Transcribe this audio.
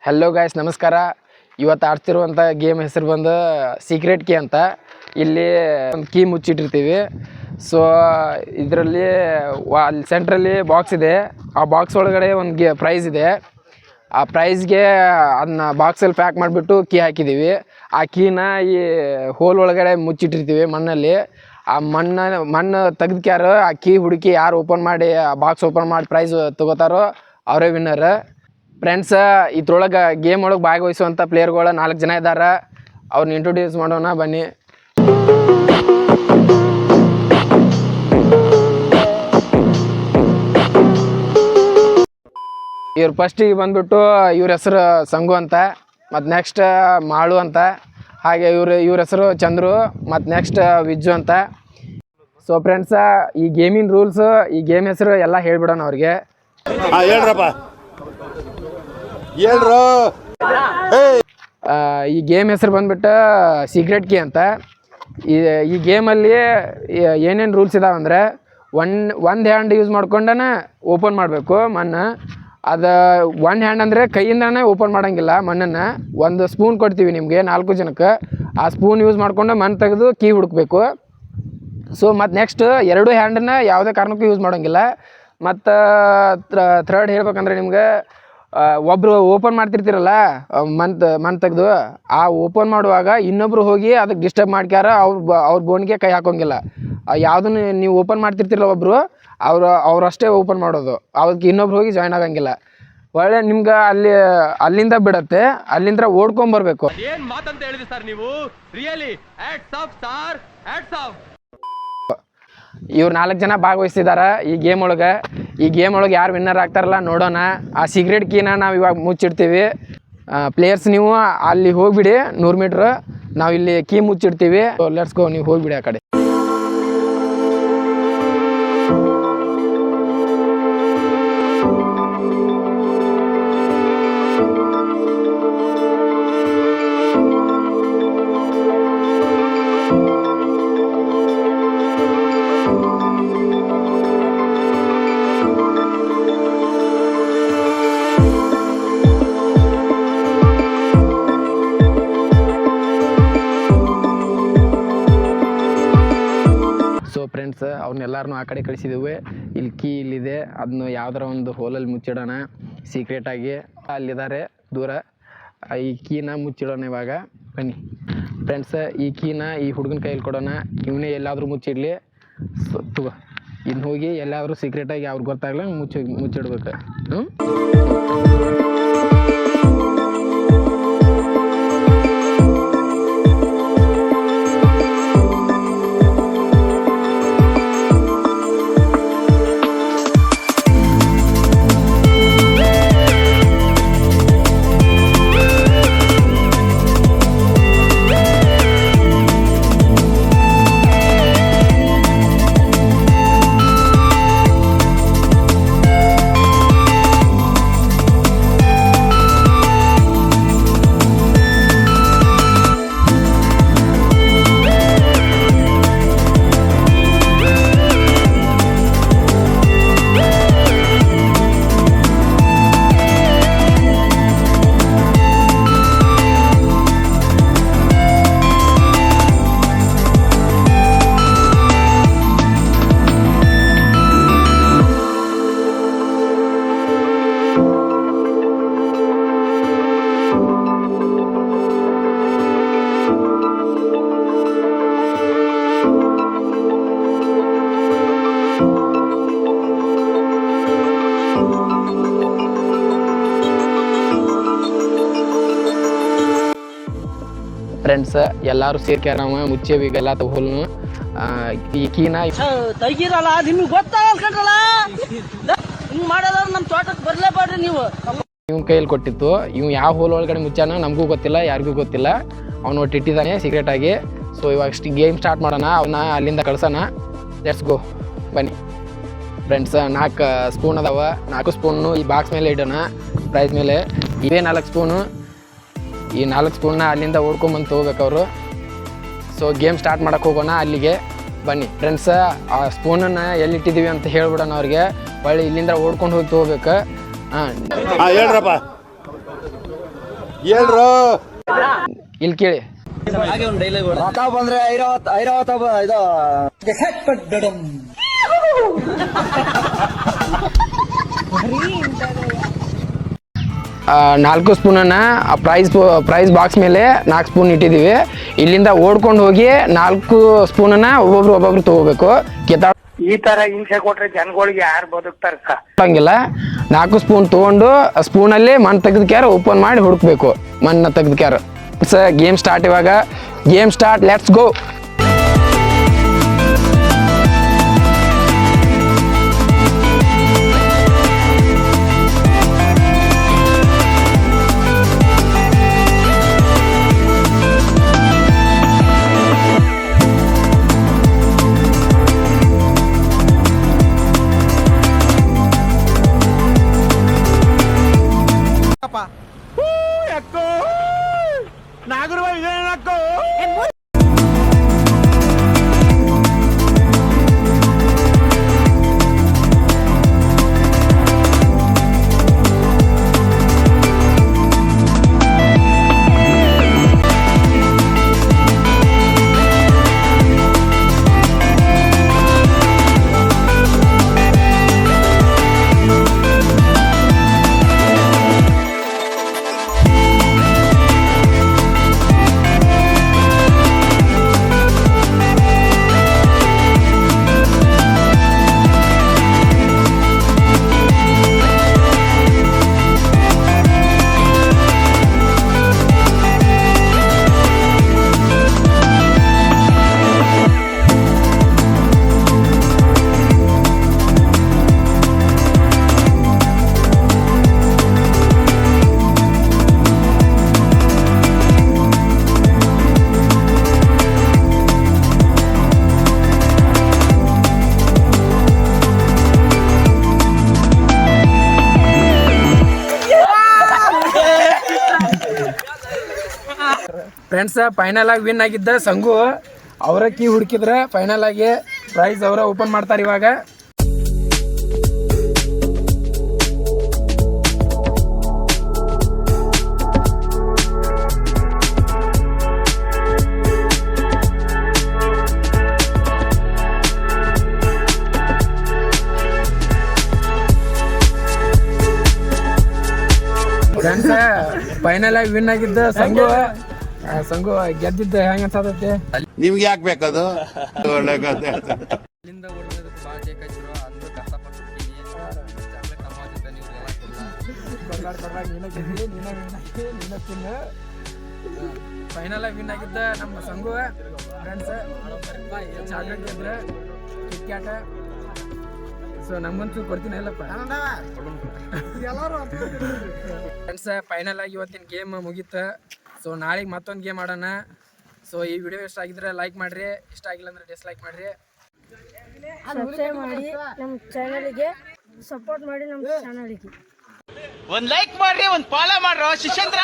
Hello guys, ನಮಸ್ಕಾರ. ಇವತ್ತು ಆಡ್ತಿರುವಂಥ game ಹೆಸರು ಬಂದು ಸೀಕ್ರೆಟ್ ಕೀ ಅಂತ. ಇಲ್ಲಿ ಒಂದು ಕೀ ಮುಚ್ಚಿಟ್ಟಿರ್ತೀವಿ. ಸೊ ಇದರಲ್ಲಿ ಅಲ್ಲಿ ಸೆಂಟ್ರಲ್ಲಿ ಬಾಕ್ಸ್ ಇದೆ. ಆ ಬಾಕ್ಸ್ ಒಳಗಡೆ ಒಂದು ಪ್ರೈಸ್ ಇದೆ. ಆ ಪ್ರೈಸ್ಗೆ ಅದನ್ನ ಬಾಕ್ಸಲ್ಲಿ ಪ್ಯಾಕ್ ಮಾಡಿಬಿಟ್ಟು ಕೀ ಹಾಕಿದ್ದೀವಿ. ಆ ಕೀನ ಈ ಹೋಲ್ ಒಳಗಡೆ ಮುಚ್ಚಿಟ್ಟಿರ್ತೀವಿ ಮಣ್ಣಲ್ಲಿ. ಆ ಮಣ್ಣು ತೆಗೆದ್ಕ್ಯಾರು ಆ ಕೀ ಹುಡುಕಿ ಯಾರು ಓಪನ್ ಮಾಡಿ ಆ ಬಾಕ್ಸ್ ಓಪನ್ ಮಾಡಿ ಪ್ರೈಸ್ ತೊಗೋತಾರೋ ಅವರೇ ವಿನ್ನರ್. ಫ್ರೆಂಡ್ಸ್, ಇದ್ರೊಳಗೆ ಗೇಮ್ ಒಳಗೆ ಭಾಗವಹಿಸುವಂಥ ಪ್ಲೇಯರ್ಗಳು 4 ಜನ ಇದ್ದಾರೆ. ಅವ್ರನ್ನ ಇಂಟ್ರೊಡ್ಯೂಸ್ ಮಾಡೋಣ ಬನ್ನಿ. ಇವ್ರು ಫಸ್ಟಿಗೆ ಬಂದ್ಬಿಟ್ಟು ಇವ್ರ ಹೆಸರು ಸಂಗು ಅಂತ, ಮತ್ತು ನೆಕ್ಸ್ಟ್ ಮಾಳು ಅಂತ, ಹಾಗೆ ಇವ್ರ ಹೆಸರು ಚಂದ್ರು, ಮತ್ತು ನೆಕ್ಸ್ಟ್ ವಿಜ್ಜು ಅಂತ. ಸೊ ಫ್ರೆಂಡ್ಸ, ಈ ಗೇಮಿನ ರೂಲ್ಸು, ಈ ಗೇಮ್ ಹೆಸರು ಎಲ್ಲ ಹೇಳ್ಬಿಡೋಣ ಅವ್ರಿಗೆ. ಈ ಗೇಮ್ ಹೆಸರು ಬಂದ್ಬಿಟ್ಟು ಸೀಕ್ರೆಟ್ ಕೀ ಅಂತ. ಈ ಗೇಮಲ್ಲಿ ಏನೇನು ರೂಲ್ಸ್ ಇದಾವೆ ಅಂದರೆ, ಒಂದು ಹ್ಯಾಂಡ್ ಯೂಸ್ ಮಾಡ್ಕೊಂಡೇ ಓಪನ್ ಮಾಡಬೇಕು ಮಣ್ಣು. ಅದು ಒಂದು ಹ್ಯಾಂಡ್ ಅಂದರೆ ಕೈಯಿಂದನೇ ಓಪನ್ ಮಾಡೋಂಗಿಲ್ಲ ಮಣ್ಣನ್ನು. ಒಂದು ಸ್ಪೂನ್ ಕೊಡ್ತೀವಿ ನಿಮಗೆ 4 ಜನಕ್ಕೆ. ಆ ಸ್ಪೂನ್ ಯೂಸ್ ಮಾಡಿಕೊಂಡು ಮಣ್ಣು ತೆಗೆದು ಕೀ ಹುಡುಕಬೇಕು. ಸೊ ಮತ್ತು ನೆಕ್ಸ್ಟ್ 2 ಹ್ಯಾಂಡನ್ನ ಯಾವುದೇ ಕಾರಣಕ್ಕೂ ಯೂಸ್ ಮಾಡೋಂಗಿಲ್ಲ. ಮತ್ತು ಥರ್ಡ್ ಹೇಳ್ಬೇಕಂದ್ರೆ ನಿಮ್ಗೆ, ಒಬ್ಬರು ಓಪನ್ ಮಾಡ್ತಿರ್ತೀರಲ್ಲ ಮಣ್ಣು ತೆಗೆದು, ಆ ಓಪನ್ ಮಾಡುವಾಗ ಇನ್ನೊಬ್ರು ಹೋಗಿ ಅದಕ್ಕೆ ಡಿಸ್ಟರ್ಬ್ ಮಾಡ್ಕ್ಯಾರ ಅವ್ರ ಬೋನ್ಗೆ ಕೈ ಹಾಕೋಂಗಿಲ್ಲ. ಯಾವುದನ್ನು ನೀವು ಓಪನ್ ಮಾಡ್ತಿರ್ತಿರಲ್ಲ ಒಬ್ಬರು, ಅವರಷ್ಟೇ ಓಪನ್ ಮಾಡೋದು, ಅದಕ್ಕೆ ಇನ್ನೊಬ್ರು ಹೋಗಿ ಜಾಯ್ನ್ ಆಗಂಗಿಲ್ಲ. ಒಳ್ಳೆ ನಿಮ್ಗೆ ಅಲ್ಲಿಂದ ಬಿಡತ್ತೆ, ಅಲ್ಲಿಂದ ಓಡ್ಕೊಂಬರ್ಬೇಕು. ಏನು ಮಾತಂತ ಹೇಳಿದ್ರಿ ಸರ್ ನೀವು? Really hats off sir, hats off. ಇವ್ರು 4 ಜನ ಭಾಗವಹಿಸಿದಾರ ಈ ಗೇಮ್ ಒಳಗೆ. ಈ ಗೇಮ್ ಒಳಗೆ ಯಾರು ವಿನ್ನರ್ ಆಗ್ತಾರಲ್ಲ ನೋಡೋಣ. ಆ ಸೀಕ್ರೆಟ್ ಕೀನ ನಾವು ಇವಾಗ ಮುಚ್ಚಿಡ್ತೀವಿ. ಪ್ಲೇಯರ್ಸ್ ನೀವು ಅಲ್ಲಿ ಹೋಗ್ಬಿಡಿ 100 ಮೀಟ್ರ್, ನಾವು ಇಲ್ಲಿ ಕೀ ಮುಚ್ಚಿಡ್ತೀವಿ. ಲೆಟ್ಸ್ ಗೋ, ನೀವು ಹೋಗ್ಬಿಡಿ ಆ ಕಡೆ. ಸೊ ಫ್ರೆಂಡ್ಸ್, ಅವ್ರನ್ನೆಲ್ಲರನ್ನೂ ಆ ಕಡೆ ಕಳಿಸಿದ್ದೀವಿ. ಇಲ್ಲಿ ಕೀ ಇಲ್ಲಿದೆ, ಅದನ್ನು ಯಾವ್ದಾರ ಒಂದು ಹೋಲಲ್ಲಿ ಮುಚ್ಚಿಡೋಣ ಸೀಕ್ರೆಟಾಗಿ. ಅಲ್ಲಿದ್ದಾರೆ ದೂರ. ಈ ಕೀನ ಮುಚ್ಚಿಡೋಣ ಇವಾಗ. ಬನ್ನಿ ಫ್ರೆಂಡ್ಸ್, ಈ ಕೀನ ಈ ಹುಡುಗನ ಕೈಯಲ್ಲಿ ಕೊಡೋಣ. ಇವನೇ ಎಲ್ಲಾದರೂ ಮುಚ್ಚಿಡಲಿ. ತಗೋ, ಇನ್ನು ಹೋಗಿ ಎಲ್ಲಾದರೂ ಸೀಕ್ರೆಟಾಗಿ ಅವ್ರಿಗೆ ಗೊತ್ತಾಗಲ್ಲ ಮುಚ್ಚಿಡ್ಬೇಕು. ಫ್ರೆಂಡ್ಸ್, ಎಲ್ಲರೂ ಸೇರ್ಕ್ಯಾರ, ನಾವು ಮುಚ್ಚೇವಿ ಎಲ್ಲ ಹೋಲ್ನು. ಈ ಕೀನ ತೆಗೀರಲ್ಲ, ನಿಮ್ಗೆ ಗೊತ್ತಾಗಲ್ಲ ಹಿಂಗೆ ಮಾಡೋದ್ರ ನಮ್ಮ ತೋಟಕ್ಕೆ ಬರಲೇಬೇಡ್ರಿ ನೀವು. ಇವ್ನ ಕೈಯಲ್ಲಿ ಕೊಟ್ಟಿತ್ತು. ಇವ್ ಯಾವ ಹೋಲ್ ಒಳಗಡೆ ಮುಚ್ಚಾನ ನಮಗೂ ಗೊತ್ತಿಲ್ಲ, ಯಾರಿಗೂ ಗೊತ್ತಿಲ್ಲ. ಅವ್ನು ಒಟ್ಟು ಇಟ್ಟಿದ್ದಾನೆ ಸೀಕ್ರೆಟಾಗಿ. ಸೊ ಇವಾಗ ಗೇಮ್ ಸ್ಟಾರ್ಟ್ ಮಾಡೋಣ. ಅವನ್ನ ಅಲ್ಲಿಂದ ಕಳ್ಸೋಣ. ಲೆಟ್ಸ್ ಗೋ, ಬನ್ನಿ ಫ್ರೆಂಡ್ಸ್. 4 ಸ್ಪೂನ್ ಅದಾವ. 4 ಸ್ಪೂನು ಈ ಬಾಕ್ಸ್ ಮೇಲೆ ಇಡೋಣ, ಪ್ರೈಸ್ ಮೇಲೆ. ಇವೇ 4 ಸ್ಪೂನು. ಈ 4 ಸ್ಪೂನ್ನ ಅಲ್ಲಿಂದ ಓಡ್ಕೊಂಬಂದು ತೊಗೋಬೇಕು ಅವರು. ಸೊ ಗೇಮ್ ಸ್ಟಾರ್ಟ್ ಮಾಡೋಕ್ಕೆ ಹೋಗೋಣ ಅಲ್ಲಿಗೆ. ಬನ್ನಿ ಫ್ರೆಂಡ್ಸ್, ಆ ಸ್ಪೂನನ್ನು ಎಲ್ಲಿಟ್ಟಿದ್ದೀವಿ ಅಂತ ಹೇಳ್ಬಿಡೋಣ ಅವ್ರಿಗೆ. ಒಳ್ಳೆ ಇಲ್ಲಿಂದ ಓಡ್ಕೊಂಡು ಹೋಗಿ ತೊಗೋಬೇಕು. ಹೇಳ್ರಪ್ಪ. ಹೇಳ್ರು ಇಲ್ಲಿ ಕೇಳಿ. ಹಾಗೆ ಒಂದು ಡೈಲಾಗ್ ರೊಕ್ಕ ಬಂದ್ರೆ ಐರಾವತ ಇದು ನಾಲ್ಕು ಸ್ಪೂನನ್ನು ಪ್ರೈಸ್ ಬಾಕ್ಸ್ ಮೇಲೆ 4 ಸ್ಪೂನ್ ಇಟ್ಟಿದ್ದೀವಿ. ಇಲ್ಲಿಂದ ಓಡ್ಕೊಂಡು ಹೋಗಿ 4 ಸ್ಪೂನನ್ನು ಒಬ್ಬೊಬ್ರು ತೊಗೋಬೇಕು. ಈ ತರ ಹಿಂಸೆ ಕೊಟ್ರೆ ಜನಗಳಿಗೆ ಯಾರು ಬದುಕ್ತಾರಕ್ಕ? ಹಂಗಿಲ್ಲ, 4 ಸ್ಪೂನ್ ತೊಗೊಂಡು ಸ್ಪೂನಲ್ಲಿ ಮಣ್ಣು ತೆಗೆದು ಕ್ಯಾರ ಓಪನ್ ಮಾಡಿ ಹುಡುಕ್ಬೇಕು. ಮಣ್ಣು ತೆಗೆದು ಕ್ಯಾರ ಗೇಮ್ ಸ್ಟಾರ್ಟ್. ಇವಾಗ game start, let's go. Friends, final ಆಗಿ ವಿನ್ ಆಗಿದ್ದ ಸಂಗು. ಅವರ ಕೀ ಹುಡುಕಿದ್ರೆ ಫೈನಲ್ ಆಗಿ ಪ್ರೈಸ್ ಅವರ ಓಪನ್ ಮಾಡ್ತಾರೆ ಇವಾಗ. ಫ್ರೆಂಡ್ಸ್, ಫೈನಲ್ ಆಗಿ ವಿನ್ ಆಗಿದ್ದ ಸಂಗು. ಸಂಗು ಗೆದ್ದಿದ್ದ ಹೆಂಗ ಅನ್ಸತೈತಿ ನಿಮ್ಗೆ ಯಾಕೆ ಬೇಕದು? ಒಳ್ಳೆ ಕಥೆ. ಫೈನಲ್ ಆಗಿ ವಿನ್ ಆಗಿದ್ದ ನಮ್ಮ ಸಂಗು. ಫ್ರೆಂಡ್ಸ್, ಚಾಕ್ಲೇಟ್ ಗೆದ್ರೆ ಕಿಟ್ಕ್ಯಾಟ. ಸೊ ನಮ್ಮಂತೂ ಕೊಡ್ತೀನಿ ಇಲ್ಲಪ್ಪ. ಫ್ರೆಂಡ್ಸ್, ಫೈನಲ್ ಆಗಿ ಇವತ್ತಿನ ಗೇಮ್ ಮುಗೀತ. ಸೊ ನಾಳೆಗೆ ಮತ್ತೊಂದು ಗೇಮ್ ಆಡೋಣ. ಸೊ ಈ ವಿಡಿಯೋ ಇಷ್ಟ ಆಗಿದ್ರೆ ಲೈಕ್ ಮಾಡಿರಿ, ಇಷ್ಟ ಆಗಿಲ್ಲ ಅಂದ್ರೆ ಡಿಸ್ಲೈಕ್ ಮಾಡಿರಿ. ಸಬ್ಸ್ಕ್ರೈಬ್ ಮಾಡಿ ನಮ್ಮ ಚಾನಲ್ಗೆ ಸಪೋರ್ಟ್ ಮಾಡಿ ನಮ್ಮ ಚಾನಲ್ಗೆ ಒಂದ್ ಲೈಕ್ ಮಾಡ್ರಿ, ಒಂದ್ ಫಾಲೋ ಮಾಡ್ರೋ ಶಿಷ್ಯಂದ್ರ.